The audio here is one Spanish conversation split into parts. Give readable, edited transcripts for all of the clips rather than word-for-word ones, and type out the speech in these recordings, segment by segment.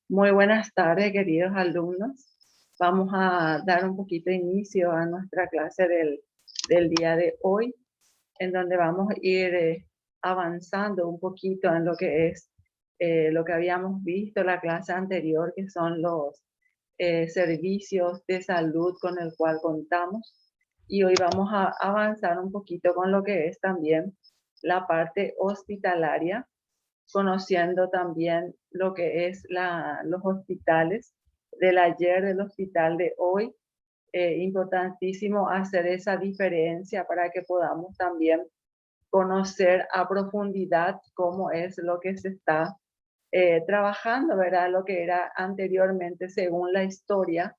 Muy buenas tardes, queridos alumnos. Vamos a dar un poquito de inicio a nuestra clase del día de hoy, en donde vamos a ir avanzando un poquito en lo que es lo que habíamos visto la clase anterior, que son los servicios de salud con el cual contamos. Y hoy vamos a avanzar un poquito con lo que es también la parte hospitalaria, conociendo también lo que es los hospitales del ayer, del hospital de hoy. Importantísimo hacer esa diferencia para que podamos también conocer a profundidad cómo es lo que se está trabajando, ¿verdad? Lo que era anteriormente según la historia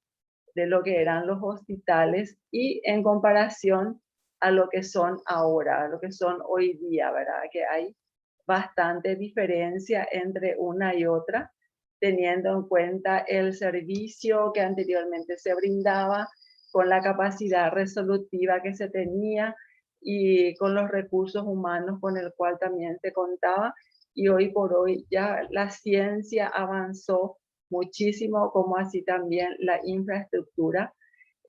de lo que eran los hospitales y en comparación a lo que son ahora, a lo que son hoy día, ¿verdad? Que hay bastante diferencia entre una y otra, teniendo en cuenta el servicio que anteriormente se brindaba, con la capacidad resolutiva que se tenía y con los recursos humanos con el cual también se contaba. Y hoy por hoy ya la ciencia avanzó muchísimo, como así también la infraestructura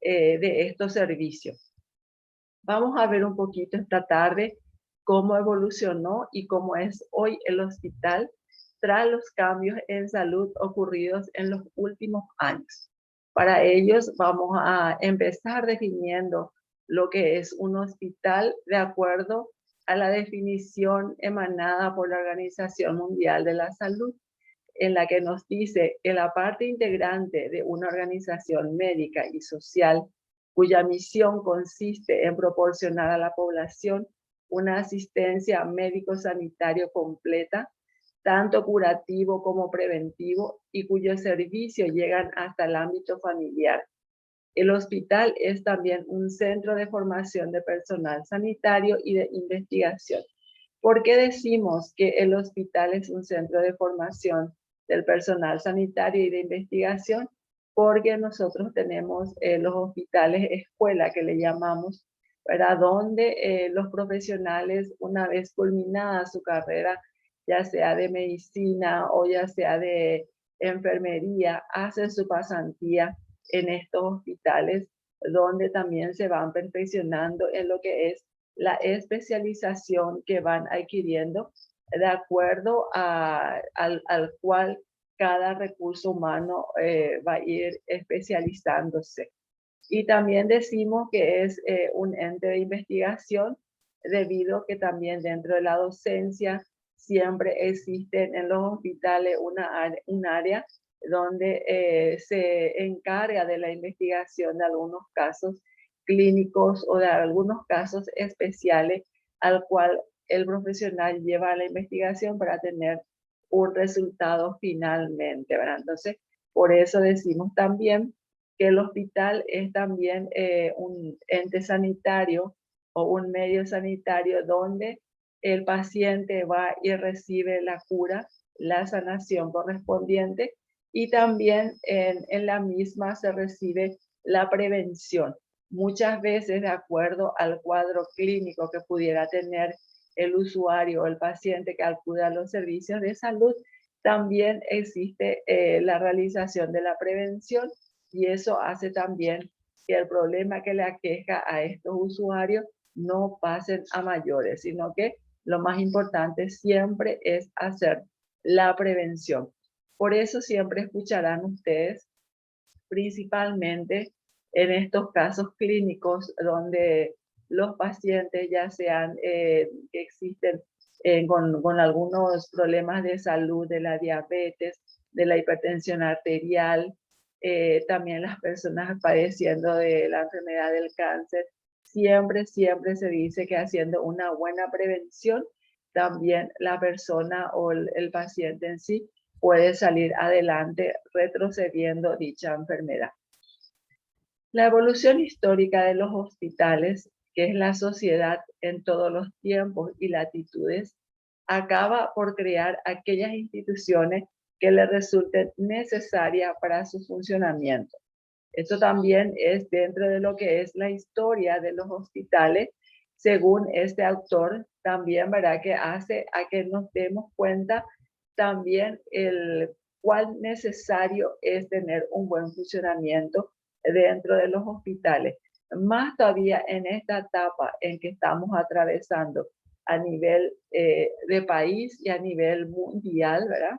de estos servicios. Vamos a ver un poquito esta tarde cómo evolucionó y cómo es hoy el hospital tras los cambios en salud ocurridos en los últimos años. Para ellos vamos a empezar definiendo lo que es un hospital de acuerdo a la definición emanada por la Organización Mundial de la Salud, en la que nos dice que la parte integrante de una organización médica y social cuya misión consiste en proporcionar a la población una asistencia médico-sanitario completa, tanto curativo como preventivo, y cuyos servicios llegan hasta el ámbito familiar. El hospital es también un centro de formación de personal sanitario y de investigación. ¿Por qué decimos que el hospital es un centro de formación del personal sanitario y de investigación? Porque nosotros tenemos los hospitales escuela, que le llamamos, ¿verdad? Donde los profesionales, una vez culminada su carrera, ya sea de medicina o ya sea de enfermería, hacen su pasantía en estos hospitales, donde también se van perfeccionando en lo que es la especialización que van adquiriendo de acuerdo al cual cada recurso humano va a ir especializándose. Y también decimos que es un ente de investigación, debido que también dentro de la docencia siempre existen en los hospitales un área donde se encarga de la investigación de algunos casos clínicos o de algunos casos especiales al cual el profesional lleva a la investigación para tener un resultado finalmente, ¿verdad? Entonces, por eso decimos también que el hospital es también un ente sanitario o un medio sanitario donde el paciente va y recibe la cura, la sanación correspondiente, y también en la misma se recibe la prevención. Muchas veces, de acuerdo al cuadro clínico que pudiera tener el usuario o el paciente que acude a los servicios de salud, también existe la realización de la prevención, y eso hace también que el problema que le aqueja a estos usuarios no pasen a mayores, sino que lo más importante siempre es hacer la prevención. Por eso siempre escucharán ustedes, principalmente en estos casos clínicos donde los pacientes ya sean que existen con algunos problemas de salud, de la diabetes, de la hipertensión arterial, también las personas padeciendo de la enfermedad del cáncer, siempre se dice que haciendo una buena prevención, también la persona o el paciente en sí puede salir adelante retrocediendo dicha enfermedad. La evolución histórica de los hospitales, que es la sociedad en todos los tiempos y latitudes, acaba por crear aquellas instituciones que le resulten necesarias para su funcionamiento. Esto también es dentro de lo que es la historia de los hospitales, según este autor, también, ¿verdad? Que hace a que nos demos cuenta también cuán necesario es tener un buen funcionamiento dentro de los hospitales. Más todavía en esta etapa en que estamos atravesando a nivel de país y a nivel mundial, ¿verdad?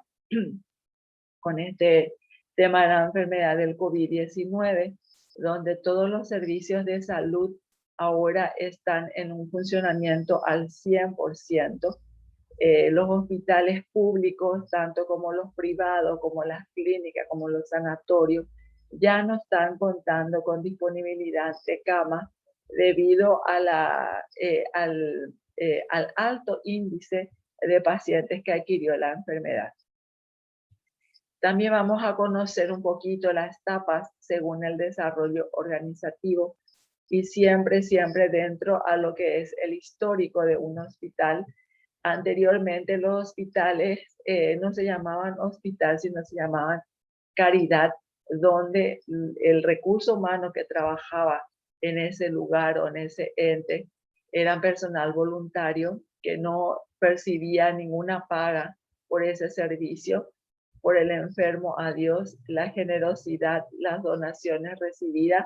Con este tema de la enfermedad del COVID-19, donde todos los servicios de salud ahora están en un funcionamiento al 100%. Los hospitales públicos, tanto como los privados, como las clínicas, como los sanatorios, ya no están contando con disponibilidad de camas debido a al alto índice de pacientes que adquirió la enfermedad. También vamos a conocer un poquito las etapas según el desarrollo organizativo y siempre dentro a lo que es el histórico de un hospital. Anteriormente los hospitales no se llamaban hospital, sino se llamaban caridad, donde el recurso humano que trabajaba en ese lugar o en ese ente eran personal voluntario que no percibía ninguna paga por ese servicio, por el enfermo a Dios. La generosidad, las donaciones recibidas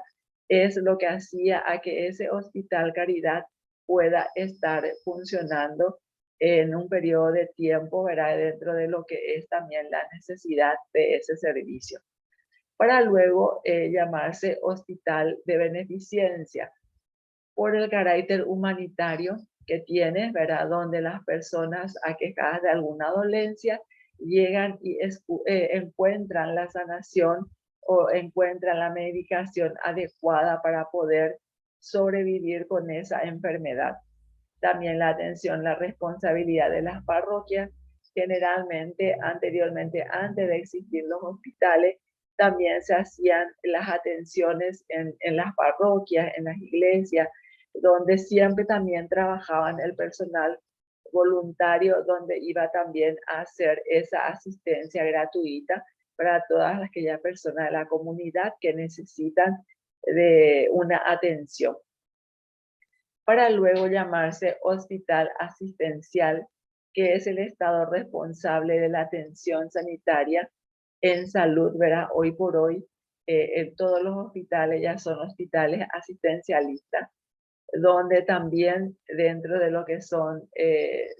es lo que hacía a que ese hospital caridad pueda estar funcionando en un periodo de tiempo, ¿verdad? Dentro de lo que es también la necesidad de ese servicio, para luego llamarse hospital de beneficencia, por el carácter humanitario que tiene, ¿verdad? Donde las personas aquejadas de alguna dolencia llegan y encuentran la sanación o encuentran la medicación adecuada para poder sobrevivir con esa enfermedad. También la atención, la responsabilidad de las parroquias. Generalmente, anteriormente, antes de existir los hospitales, también se hacían las atenciones en las parroquias, en las iglesias, donde siempre también trabajaban el personal voluntario, donde iba también a hacer esa asistencia gratuita para todas aquellas personas de la comunidad que necesitan de una atención, para luego llamarse hospital asistencial, que es el estado responsable de la atención sanitaria en salud, ¿verdad? Hoy por hoy, en todos los hospitales ya son hospitales asistencialistas, donde también dentro de lo que son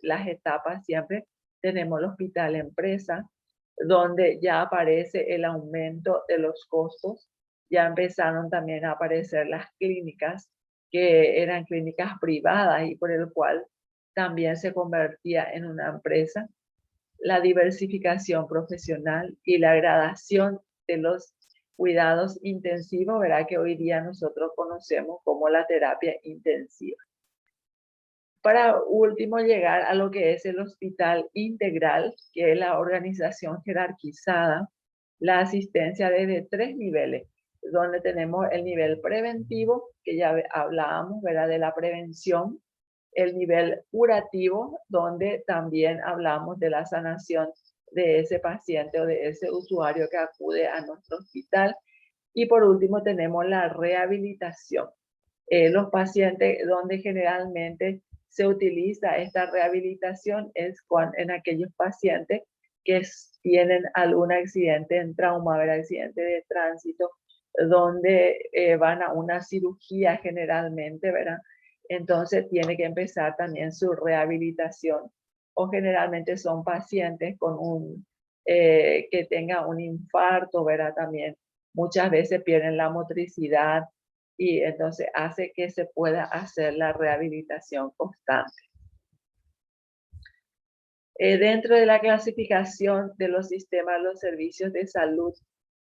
las etapas siempre tenemos el hospital empresa, donde ya aparece el aumento de los costos, ya empezaron también a aparecer las clínicas, que eran clínicas privadas y por el cual también se convertía en una empresa, la diversificación profesional y la gradación de los cuidados intensivos, ¿verdad? Que hoy día nosotros conocemos como la terapia intensiva. Para último llegar a lo que es el hospital integral, que es la organización jerarquizada, la asistencia desde 3 niveles, donde tenemos el nivel preventivo, que ya hablábamos, ¿verdad? De la prevención, el nivel curativo, donde también hablamos de la sanación de ese paciente o de ese usuario que acude a nuestro hospital. Y por último tenemos la rehabilitación. Los pacientes donde generalmente se utiliza esta rehabilitación es en aquellos pacientes que tienen algún accidente en trauma, ¿verdad? Accidente de tránsito, donde van a una cirugía generalmente, ¿verdad? Entonces tiene que empezar también su rehabilitación, o generalmente son pacientes con que tenga un infarto, ¿verdad? También muchas veces pierden la motricidad y entonces hace que se pueda hacer la rehabilitación constante. Dentro de la clasificación de los sistemas, los servicios de salud,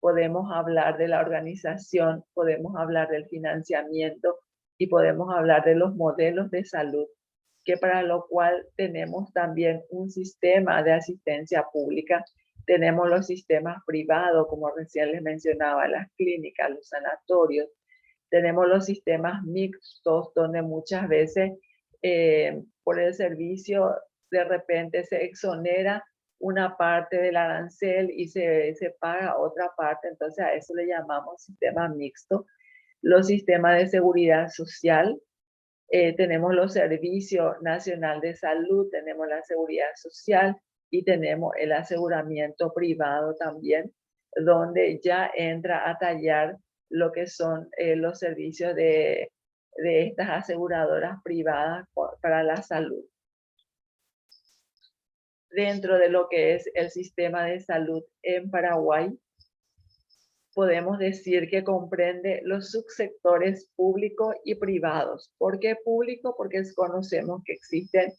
podemos hablar de la organización, podemos hablar del financiamiento y podemos hablar de los modelos de salud, que para lo cual tenemos también un sistema de asistencia pública. Tenemos los sistemas privados, como recién les mencionaba, las clínicas, los sanatorios. Tenemos los sistemas mixtos, donde muchas veces por el servicio de repente se exonera una parte del arancel y se paga otra parte, entonces a eso le llamamos sistema mixto. Los sistemas de seguridad social, tenemos los servicios nacional de salud, tenemos la seguridad social, y tenemos el aseguramiento privado también, donde ya entra a tallar lo que son los servicios de estas aseguradoras privadas para la salud. Dentro de lo que es el sistema de salud en Paraguay, podemos decir que comprende los subsectores públicos y privados. ¿Por qué público? Porque conocemos que existen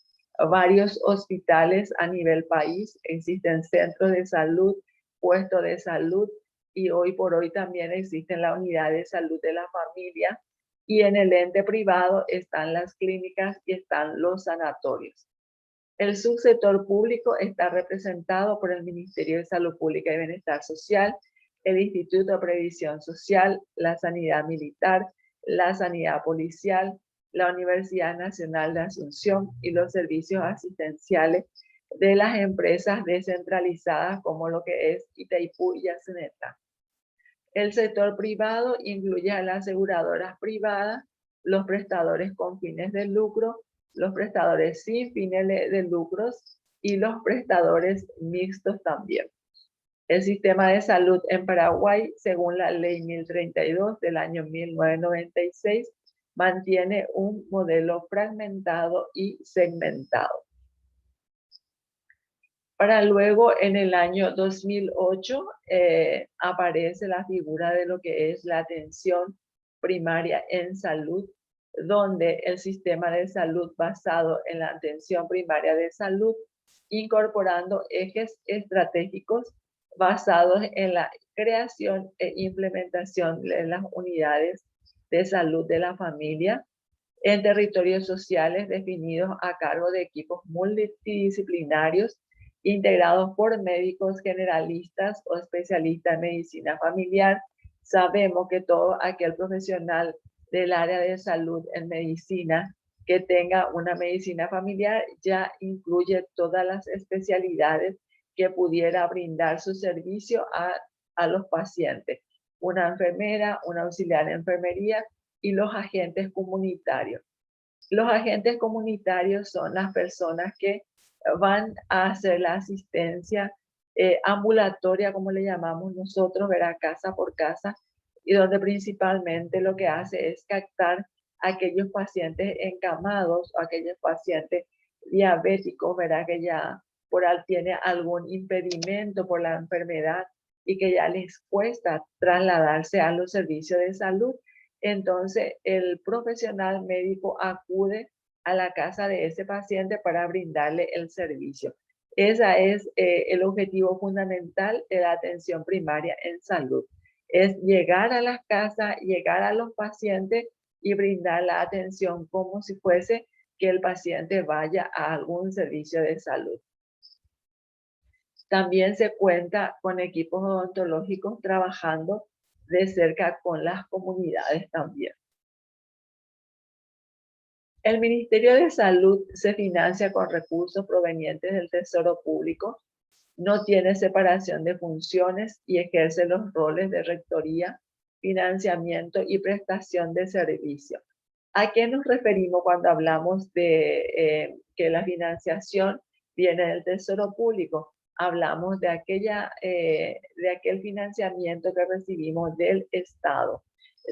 varios hospitales a nivel país, existen centros de salud, puestos de salud, y hoy por hoy también existen la unidad de salud de la familia, y en el ente privado están las clínicas y están los sanatorios. El subsector público está representado por el Ministerio de Salud Pública y Bienestar Social, el Instituto de Previsión Social, la Sanidad Militar, la Sanidad Policial, la Universidad Nacional de Asunción y los servicios asistenciales de las empresas descentralizadas como lo que es Itaipú y Yaceneta. El sector privado incluye a las aseguradoras privadas, los prestadores con fines de lucro, los prestadores sin fines de lucros y los prestadores mixtos también. El sistema de salud en Paraguay, según la ley 1032 del año 1996, mantiene un modelo fragmentado y segmentado. Para luego, en el año 2008, aparece la figura de lo que es la atención primaria en salud, donde el sistema de salud basado en la atención primaria de salud, incorporando ejes estratégicos basados en la creación e implementación de las unidades de salud de la familia en territorios sociales definidos a cargo de equipos multidisciplinarios integrados por médicos generalistas o especialistas en medicina familiar. Sabemos que todo aquel profesional del área de salud en medicina que tenga una medicina familiar ya incluye todas las especialidades que pudiera brindar su servicio a los pacientes. Una enfermera, un auxiliar de enfermería y los agentes comunitarios. Los agentes comunitarios son las personas que van a hacer la asistencia ambulatoria, como le llamamos nosotros, ¿verdad? Casa por casa, y donde principalmente lo que hace es captar a aquellos pacientes encamados o aquellos pacientes diabéticos, ¿verdad? Que ya por ahí tiene algún impedimento por la enfermedad y que ya les cuesta trasladarse a los servicios de salud. Entonces, el profesional médico acude a la casa de ese paciente para brindarle el servicio. Ese es el objetivo fundamental de la atención primaria en salud. Es llegar a las casas, llegar a los pacientes y brindar la atención como si fuese que el paciente vaya a algún servicio de salud. También se cuenta con equipos odontológicos trabajando de cerca con las comunidades también. El Ministerio de Salud se financia con recursos provenientes del Tesoro Público, no tiene separación de funciones y ejerce los roles de rectoría, financiamiento y prestación de servicio. ¿A qué nos referimos cuando hablamos de que la financiación viene del Tesoro Público? Hablamos de aquel financiamiento que recibimos del Estado,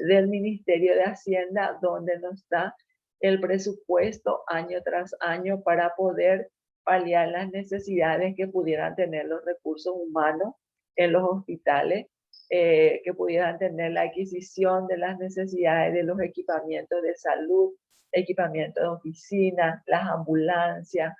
del Ministerio de Hacienda, donde nos da el presupuesto año tras año para poder paliar las necesidades que pudieran tener los recursos humanos en los hospitales, que pudieran tener la adquisición de las necesidades de los equipamientos de salud, equipamientos de oficina, las ambulancias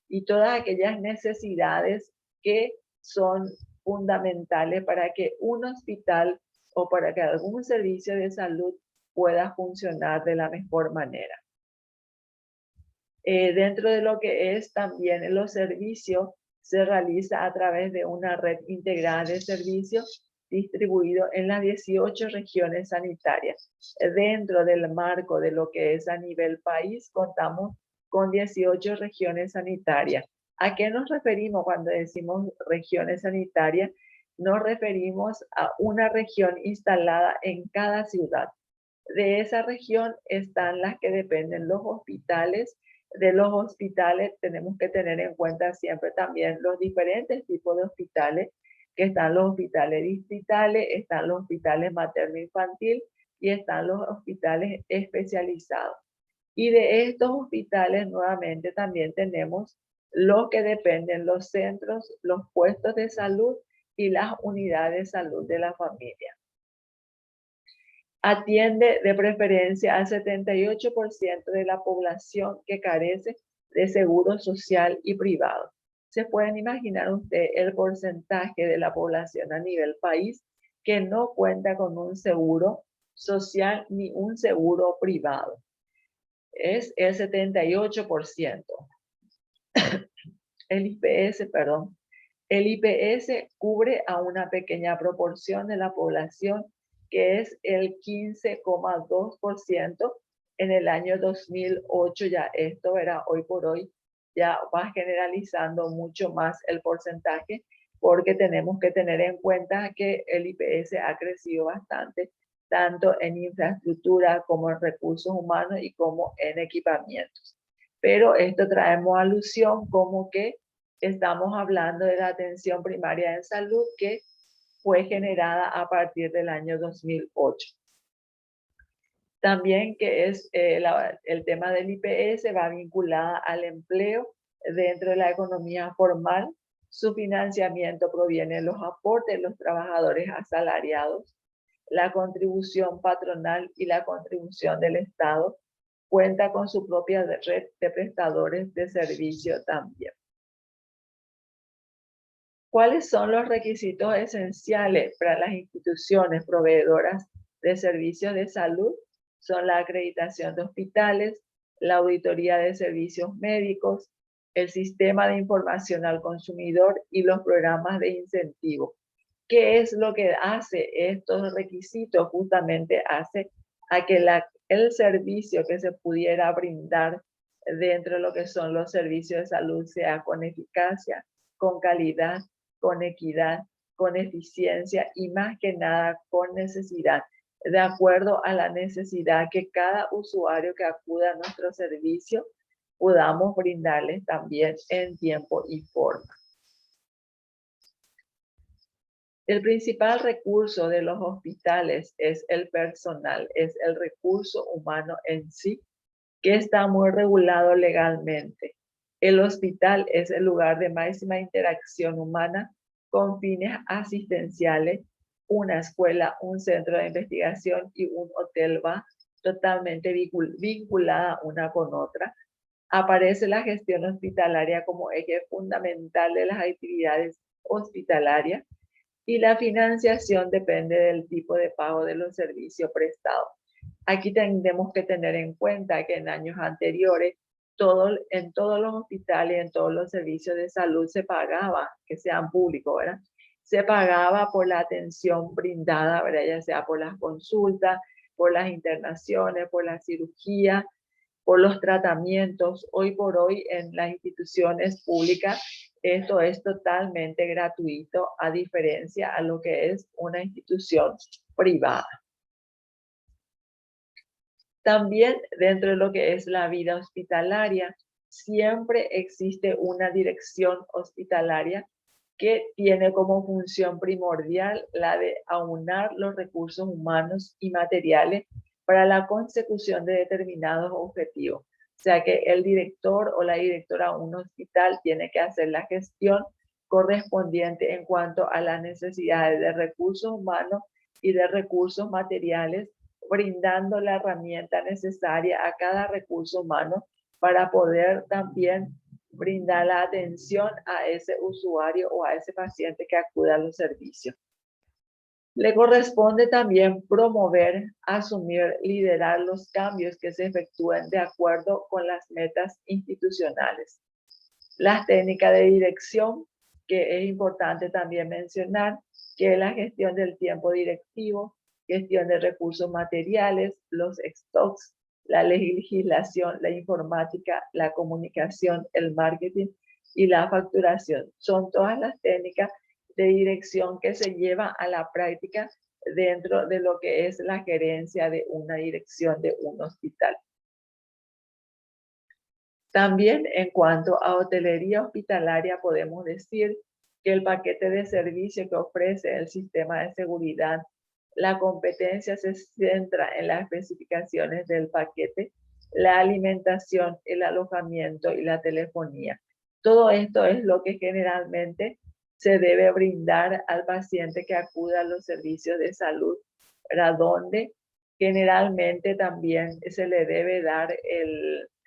y todas aquellas necesidades que son fundamentales para que un hospital o para que algún servicio de salud pueda funcionar de la mejor manera. Dentro de lo que es también los servicios, se realiza a través de una red integrada de servicios distribuidos en las 18 regiones sanitarias. Dentro del marco de lo que es a nivel país, contamos con 18 regiones sanitarias. ¿A qué nos referimos cuando decimos regiones sanitarias? Nos referimos a una región instalada en cada ciudad. De esa región están las que dependen los hospitales, de los hospitales, tenemos que tener en cuenta siempre también los diferentes tipos de hospitales, que están los hospitales distritales, están los hospitales materno-infantil y están los hospitales especializados. Y de estos hospitales nuevamente también tenemos los que dependen, los centros, los puestos de salud y las unidades de salud de la familia. Atiende de preferencia al 78% de la población que carece de seguro social y privado. Se pueden imaginar usted el porcentaje de la población a nivel país que no cuenta con un seguro social ni un seguro privado. Es el 78%. El IPS, perdón. El IPS cubre a una pequeña proporción de la población, que es el 15,2%. En el año 2008 ya esto era hoy por hoy, ya va generalizando mucho más el porcentaje, porque tenemos que tener en cuenta que el IPS ha crecido bastante, tanto en infraestructura como en recursos humanos y como en equipamientos. Pero esto traemos alusión como que estamos hablando de la atención primaria en salud que fue generada a partir del año 2008. También que es el tema del IPS va vinculada al empleo dentro de la economía formal. Su financiamiento proviene de los aportes de los trabajadores asalariados, la contribución patronal y la contribución del Estado. Cuenta con su propia red de prestadores de servicio también. ¿Cuáles son los requisitos esenciales para las instituciones proveedoras de servicios de salud? Son la acreditación de hospitales, la auditoría de servicios médicos, el sistema de información al consumidor y los programas de incentivo. ¿Qué es lo que hace estos requisitos? Justamente hace a que el servicio que se pudiera brindar dentro de lo que son los servicios de salud sea con eficacia, con calidad, con equidad, con eficiencia y más que nada con necesidad, de acuerdo a la necesidad que cada usuario que acuda a nuestro servicio podamos brindarles también en tiempo y forma. El principal recurso de los hospitales es el personal, es el recurso humano en sí, que está muy regulado legalmente. El hospital es el lugar de máxima interacción humana con fines asistenciales. Una escuela, un centro de investigación y un hotel va totalmente vinculada una con otra. Aparece la gestión hospitalaria como eje fundamental de las actividades hospitalarias y la financiación depende del tipo de pago de los servicios prestados. Aquí tenemos que tener en cuenta que en años anteriores, en todos los hospitales, en todos los servicios de salud se pagaba, que sean públicos, ¿verdad? Se pagaba por la atención brindada, ¿verdad? Ya sea por las consultas, por las internaciones, por la cirugía, por los tratamientos. Hoy por hoy en las instituciones públicas esto es totalmente gratuito, a diferencia a lo que es una institución privada. También dentro de lo que es la vida hospitalaria, siempre existe una dirección hospitalaria que tiene como función primordial la de aunar los recursos humanos y materiales para la consecución de determinados objetivos. O sea que el director o la directora de un hospital tiene que hacer la gestión correspondiente en cuanto a las necesidades de recursos humanos y de recursos materiales, brindando la herramienta necesaria a cada recurso humano para poder también brindar la atención a ese usuario o a ese paciente que acude a los servicios. Le corresponde también promover, asumir, liderar los cambios que se efectúen de acuerdo con las metas institucionales. Las técnicas de dirección, que es importante también mencionar, que es la gestión del tiempo directivo, gestión de recursos materiales, los stocks, la legislación, la informática, la comunicación, el marketing y la facturación. Son todas las técnicas de dirección que se lleva a la práctica dentro de lo que es la gerencia de una dirección de un hospital. También en cuanto a hotelería hospitalaria, podemos decir que el paquete de servicio que ofrece el sistema de seguridad, la competencia se centra en las especificaciones del paquete, la alimentación, el alojamiento y la telefonía. Todo esto es lo que generalmente se debe brindar al paciente que acuda a los servicios de salud, para donde generalmente también se le debe dar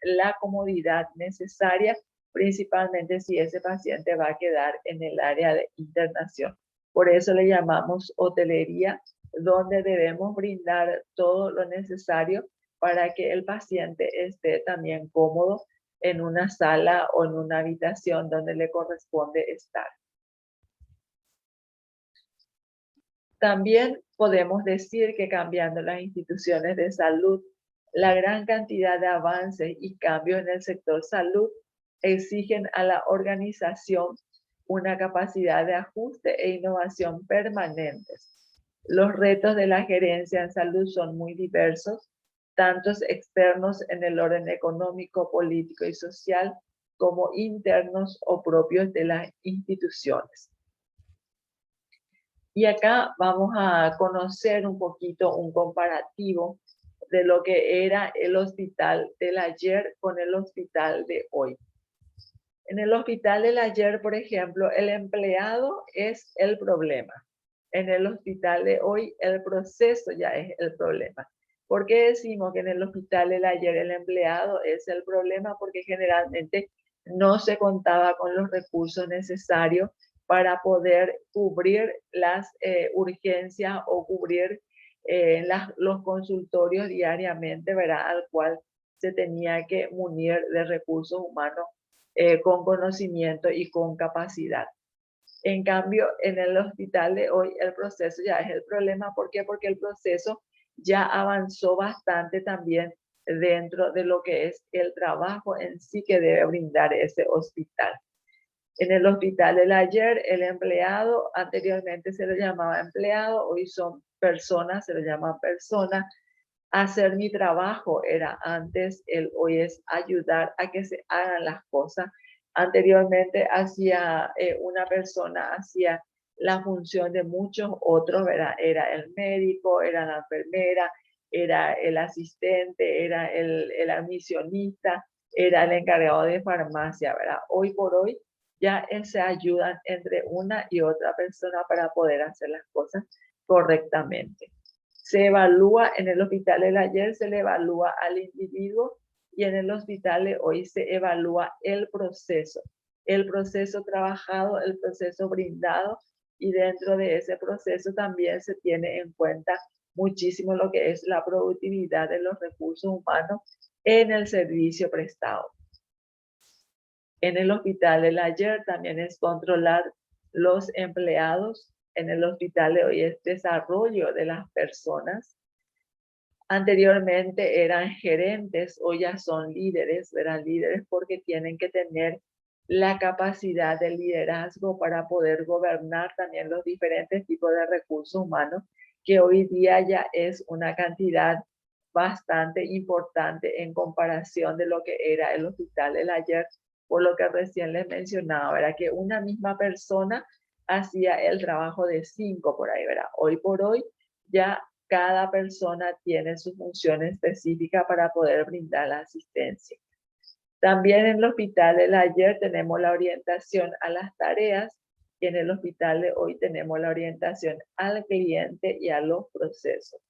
la comodidad necesaria, principalmente si ese paciente va a quedar en el área de internación. Por eso le llamamos hotelería, donde debemos brindar todo lo necesario para que el paciente esté también cómodo en una sala o en una habitación donde le corresponde estar. También podemos decir que cambiando las instituciones de salud, la gran cantidad de avances y cambios en el sector salud exigen a la organización una capacidad de ajuste e innovación permanentes. Los retos de la gerencia en salud son muy diversos, tantos externos en el orden económico, político y social, como internos o propios de las instituciones. Y acá vamos a conocer un poquito un comparativo de lo que era el hospital del ayer con el hospital de hoy. En el hospital del ayer, por ejemplo, el empleado es el problema. En el hospital de hoy, el proceso ya es el problema. ¿Por qué decimos que en el hospital del ayer el empleado es el problema? Porque generalmente no se contaba con los recursos necesarios para poder cubrir las urgencias o cubrir los consultorios diariamente, ¿verdad? Al cual se tenía que munir de recursos humanos con conocimiento y con capacidad. En cambio, en el hospital de hoy el proceso ya es el problema. ¿Por qué? Porque el proceso ya avanzó bastante también dentro de lo que es el trabajo en sí que debe brindar ese hospital. En el hospital del ayer, el empleado, anteriormente se le llamaba empleado, hoy son personas, se le llama persona. Hacer mi trabajo era antes, hoy es ayudar a que se hagan las cosas. Anteriormente hacía una persona, hacía la función de muchos otros, ¿verdad? Era el médico, era la enfermera, era el asistente, era el admisionista, era el encargado de farmacia, ¿verdad? Hoy por hoy ya se ayudan entre una y otra persona para poder hacer las cosas correctamente. Se evalúa en el hospital del ayer, se le evalúa al individuo, y en el hospital de hoy se evalúa el proceso trabajado, el proceso brindado, y dentro de ese proceso también se tiene en cuenta muchísimo lo que es la productividad de los recursos humanos en el servicio prestado. En el hospital del ayer también es controlar los empleados. En el hospital de hoy es desarrollo de las personas. Anteriormente eran gerentes, hoy ya son líderes, eran líderes porque tienen que tener la capacidad de liderazgo para poder gobernar también los diferentes tipos de recursos humanos, que hoy día ya es una cantidad bastante importante en comparación de lo que era el hospital del ayer, por lo que recién les mencionaba, era que una misma persona hacía el trabajo de 5 por ahí, ¿verdad? Hoy por hoy ya cada persona tiene su función específica para poder brindar la asistencia. También en el hospital del ayer tenemos la orientación a las tareas, y en el hospital de hoy tenemos la orientación al cliente y a los procesos.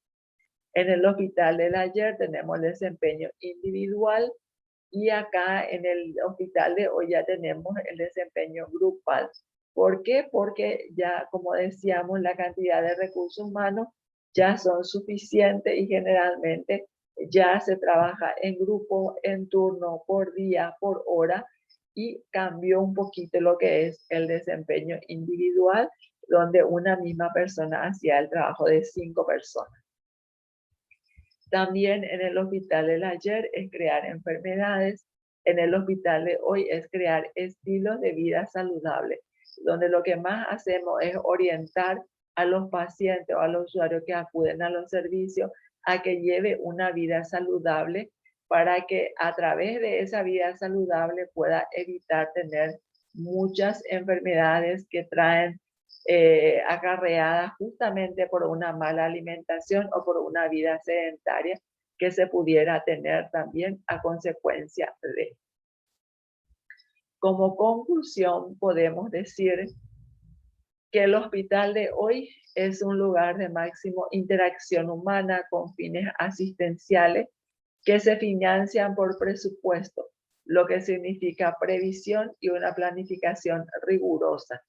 En el hospital del ayer tenemos el desempeño individual, y acá en el hospital de hoy ya tenemos el desempeño grupal. ¿Por qué? Porque ya, como decíamos, la cantidad de recursos humanos ya son suficientes, y generalmente ya se trabaja en grupo, en turno, por día, por hora, y cambió un poquito lo que es el desempeño individual, donde una misma persona hacía el trabajo de 5 personas. También en el hospital del ayer es crear enfermedades, en el hospital de hoy es crear estilos de vida saludables, donde lo que más hacemos es orientar a los pacientes o a los usuarios que acuden a los servicios a que lleve una vida saludable, para que a través de esa vida saludable pueda evitar tener muchas enfermedades que traen acarreadas justamente por una mala alimentación o por una vida sedentaria que se pudiera tener también a consecuencia de. Como conclusión, podemos decir que el hospital de hoy es un lugar de máximo interacción humana con fines asistenciales que se financian por presupuesto, lo que significa previsión y una planificación rigurosa.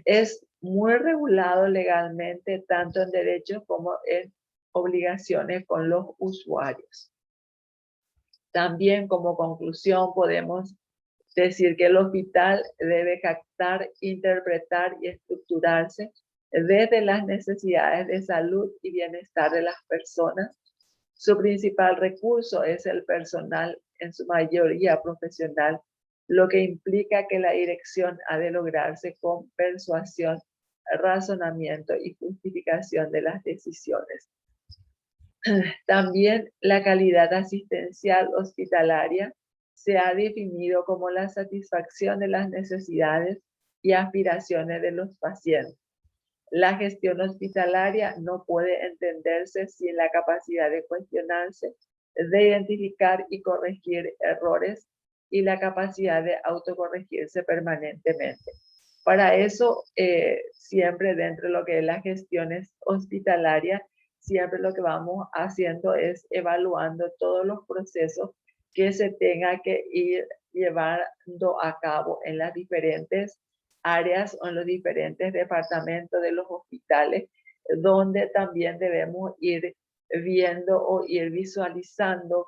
Es muy regulado legalmente, tanto en derechos como en obligaciones con los usuarios. También como conclusión podemos decir que el hospital debe captar, interpretar y estructurarse desde las necesidades de salud y bienestar de las personas. Su principal recurso es el personal, en su mayoría profesional, lo que implica que la dirección ha de lograrse con persuasión, razonamiento y justificación de las decisiones. También la calidad asistencial hospitalaria se ha definido como la satisfacción de las necesidades y aspiraciones de los pacientes. La gestión hospitalaria no puede entenderse sin la capacidad de cuestionarse, de identificar y corregir errores y la capacidad de autocorregirse permanentemente. Para eso, siempre dentro de lo que es la gestión hospitalaria, siempre lo que vamos haciendo es evaluando todos los procesos que se tenga que ir llevando a cabo en las diferentes áreas o en los diferentes departamentos de los hospitales, donde también debemos ir viendo o ir visualizando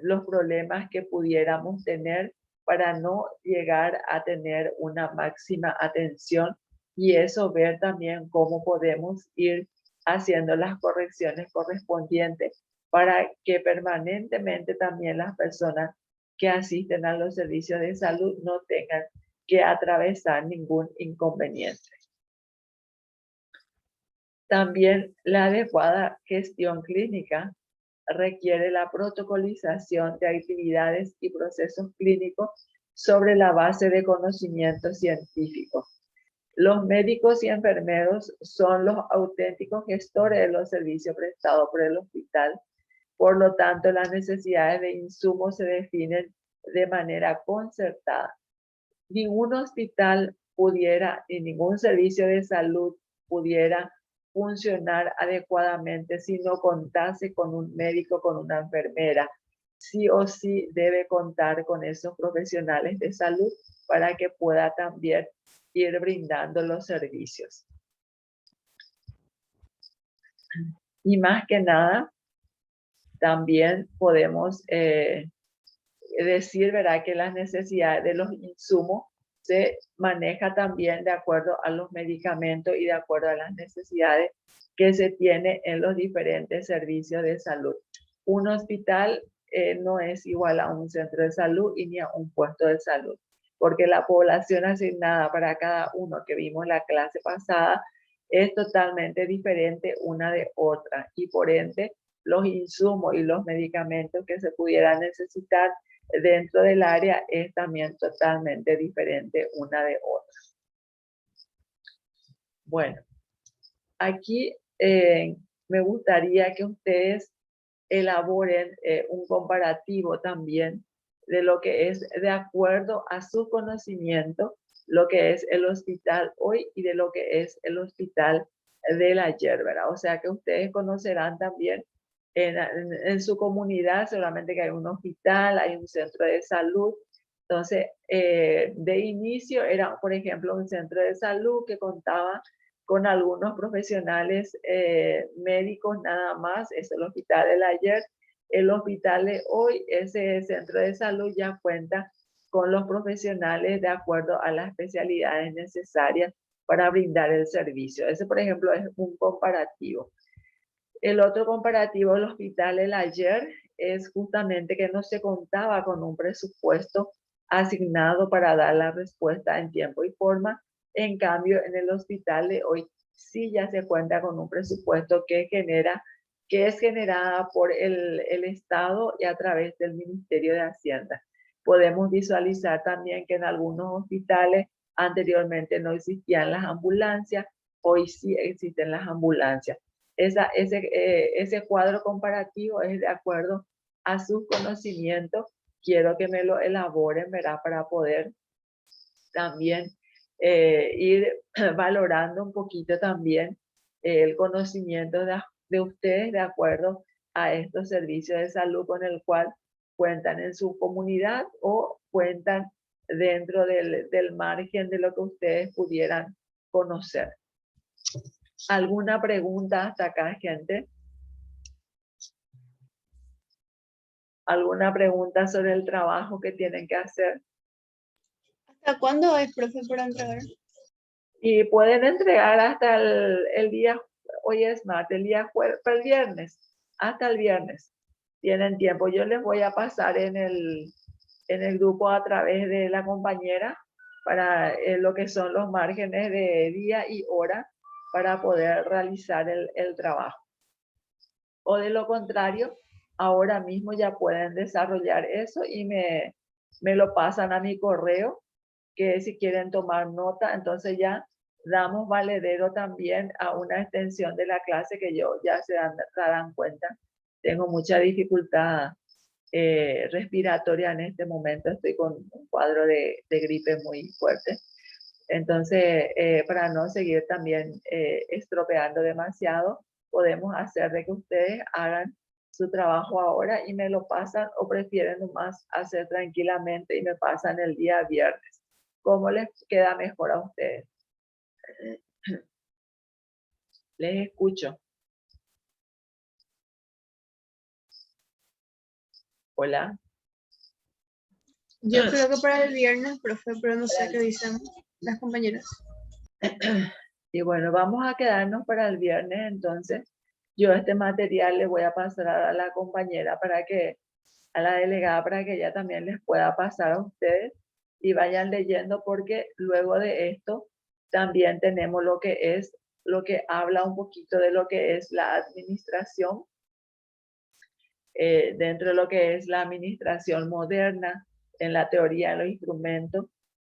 los problemas que pudiéramos tener para no llegar a tener una máxima atención y eso ver también cómo podemos ir haciendo las correcciones correspondientes para que permanentemente también las personas que asisten a los servicios de salud no tengan que atravesar ningún inconveniente. También la adecuada gestión clínica requiere la protocolización de actividades y procesos clínicos sobre la base de conocimiento científico. Los médicos y enfermeros son los auténticos gestores de los servicios prestados por el hospital. Por lo tanto, las necesidades de insumos se definen de manera concertada. Ningún hospital pudiera, ni ningún servicio de salud pudiera funcionar adecuadamente si no contase con un médico, con una enfermera. Sí o sí debe contar con esos profesionales de salud para que pueda también ir brindando los servicios. Y más que nada, también podemos decir, ¿verdad?, que las necesidades de los insumos se maneja también de acuerdo a los medicamentos y de acuerdo a las necesidades que se tiene en los diferentes servicios de salud. Un hospital no es igual a un centro de salud y ni a un puesto de salud, porque la población asignada para cada uno que vimos en la clase pasada es totalmente diferente una de otra y por ende los insumos y los medicamentos que se pudieran necesitar dentro del área es también totalmente diferente una de otra. Bueno, aquí me gustaría que ustedes elaboren un comparativo también de lo que es de acuerdo a su conocimiento, lo que es el hospital hoy y de lo que es el hospital del ayer, ¿verdad? O sea que ustedes conocerán también en su comunidad, seguramente que hay un hospital, hay un centro de salud. Entonces, de inicio era, por ejemplo, un centro de salud que contaba con algunos profesionales médicos nada más, es el hospital del ayer. El hospital de hoy, ese centro de salud ya cuenta con los profesionales de acuerdo a las especialidades necesarias para brindar el servicio. Ese, por ejemplo, es un comparativo. El otro comparativo del hospital del ayer es justamente que no se contaba con un presupuesto asignado para dar la respuesta en tiempo y forma. En cambio, en el hospital de hoy sí ya se cuenta con un presupuesto que genera que es generada por el Estado y a través del Ministerio de Hacienda. Podemos visualizar también que en algunos hospitales anteriormente no existían las ambulancias, hoy sí existen las ambulancias. Ese cuadro comparativo es de acuerdo a sus conocimientos. Quiero que me lo elaboren, ¿verdad? Para poder también ir valorando un poquito también el conocimiento de ustedes de acuerdo a estos servicios de salud con el cual cuentan en su comunidad o cuentan dentro del margen de lo que ustedes pudieran conocer. ¿Alguna pregunta hasta acá, gente? ¿Alguna pregunta sobre el trabajo que tienen que hacer? ¿Hasta cuándo es, profe, para entregar? Y pueden entregar hasta el día, hoy es martes, el día jueves, el viernes, hasta el viernes. Tienen tiempo. Yo les voy a pasar en el grupo a través de la compañera para lo que son los márgenes de día y hora para poder realizar el trabajo. O de lo contrario, ahora mismo ya pueden desarrollar eso y me lo pasan a mi correo, que si quieren tomar nota, entonces ya damos valedero también a una extensión de la clase que yo ya se darán cuenta. Tengo mucha dificultad respiratoria en este momento, estoy con un cuadro de gripe muy fuerte. Entonces, para no seguir también estropeando demasiado, podemos hacer de que ustedes hagan su trabajo ahora y me lo pasan, o prefieren nomás hacer tranquilamente y me pasan el día viernes. ¿Cómo les queda mejor a ustedes? Les escucho. Hola. Yo creo que para el viernes, profe, pero no sé qué dicen las compañeras. Y bueno, vamos a quedarnos para el viernes entonces. Yo este material le voy a pasar a la compañera a la delegada para que ella también les pueda pasar a ustedes y vayan leyendo, porque luego de esto también tenemos lo que habla un poquito de lo que es la administración, dentro de lo que es la administración moderna en la teoría de los instrumentos,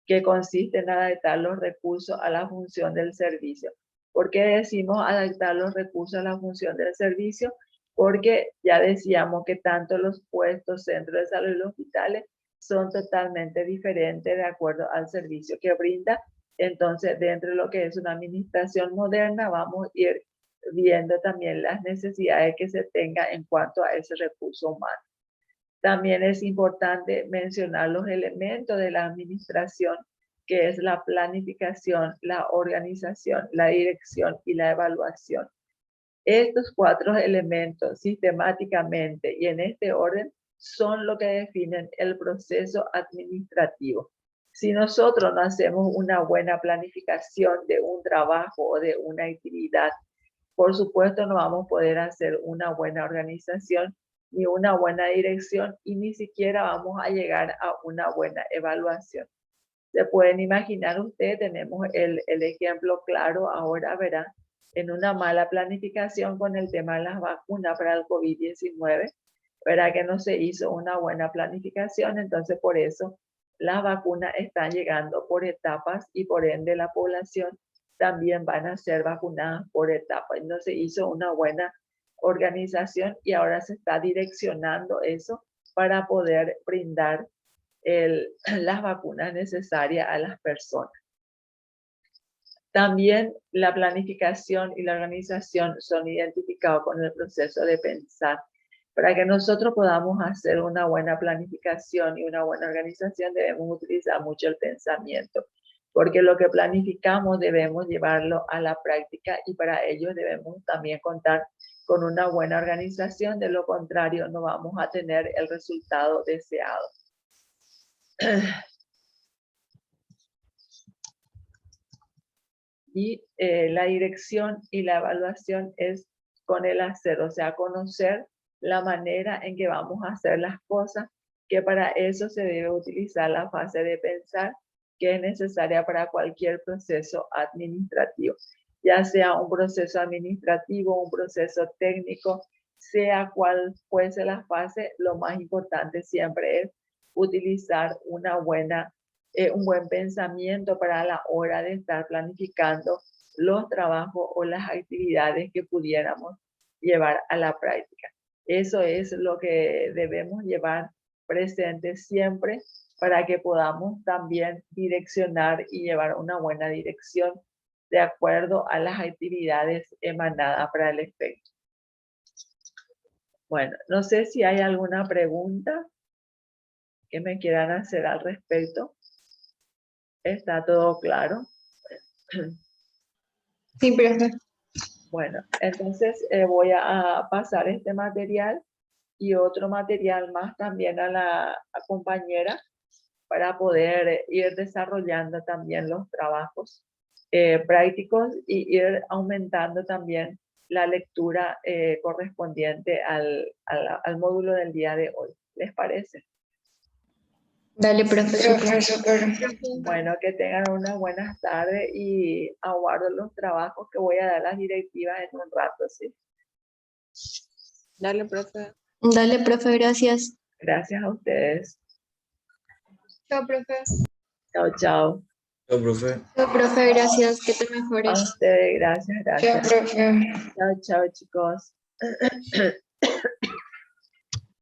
que consiste en adaptar los recursos a la función del servicio. ¿Por qué decimos adaptar los recursos a la función del servicio? Porque ya decíamos que tanto los puestos, centros de salud y los hospitales son totalmente diferentes de acuerdo al servicio que brinda. Entonces, dentro de lo que es una administración moderna, vamos a ir viendo también las necesidades que se tenga en cuanto a ese recurso humano. También es importante mencionar los elementos de la administración, que es la planificación, la organización, la dirección y la evaluación. Estos 4 elementos sistemáticamente y en este orden son lo que definen el proceso administrativo. Si nosotros no hacemos una buena planificación de un trabajo o de una actividad, por supuesto no vamos a poder hacer una buena organización ni una buena dirección y ni siquiera vamos a llegar a una buena evaluación. Se pueden imaginar ustedes, tenemos el ejemplo claro ahora, ¿verdad? En una mala planificación con el tema de las vacunas para el COVID-19, ¿verdad? Que no se hizo una buena planificación, entonces por eso las vacunas están llegando por etapas y por ende la población también van a ser vacunadas por etapas. No se hizo una buena organización y ahora se está direccionando eso para poder brindar las vacunas necesarias a las personas. También la planificación y la organización son identificados con el proceso de pensar. Para que nosotros podamos hacer una buena planificación y una buena organización, debemos utilizar mucho el pensamiento, porque lo que planificamos debemos llevarlo a la práctica y para ello debemos también contar con una buena organización, de lo contrario no vamos a tener el resultado deseado. Y la dirección y la evaluación es con el hacer, o sea, conocer la manera en que vamos a hacer las cosas, que para eso se debe utilizar la fase de pensar, que es necesaria para cualquier proceso administrativo, ya sea un proceso administrativo, un proceso técnico, sea cual fuese la fase, lo más importante siempre es utilizar un buen pensamiento para la hora de estar planificando los trabajos o las actividades que pudiéramos llevar a la práctica. Eso es lo que debemos llevar presente siempre para que podamos también direccionar y llevar una buena dirección de acuerdo a las actividades emanadas para el efecto. Bueno, no sé si hay alguna pregunta que me quieran hacer al respecto. ¿Está todo claro? Sí, profe. Bueno, entonces voy a pasar este material y otro material más también a la compañera para poder ir desarrollando también los trabajos prácticos y ir aumentando también la lectura correspondiente al módulo del día de hoy. ¿Les parece? Dale, profe. Bueno, que tengan unas buenas tardes y aguardo los trabajos que voy a dar las directivas en un rato, ¿sí? Dale, profe. Dale, profe, gracias. Gracias a ustedes. Chao, profe. Chao, chao. Chao, profe. Chao, profe, gracias. Que te A mejores. ustedes, gracias, gracias. profe. Chao, chao, chicos.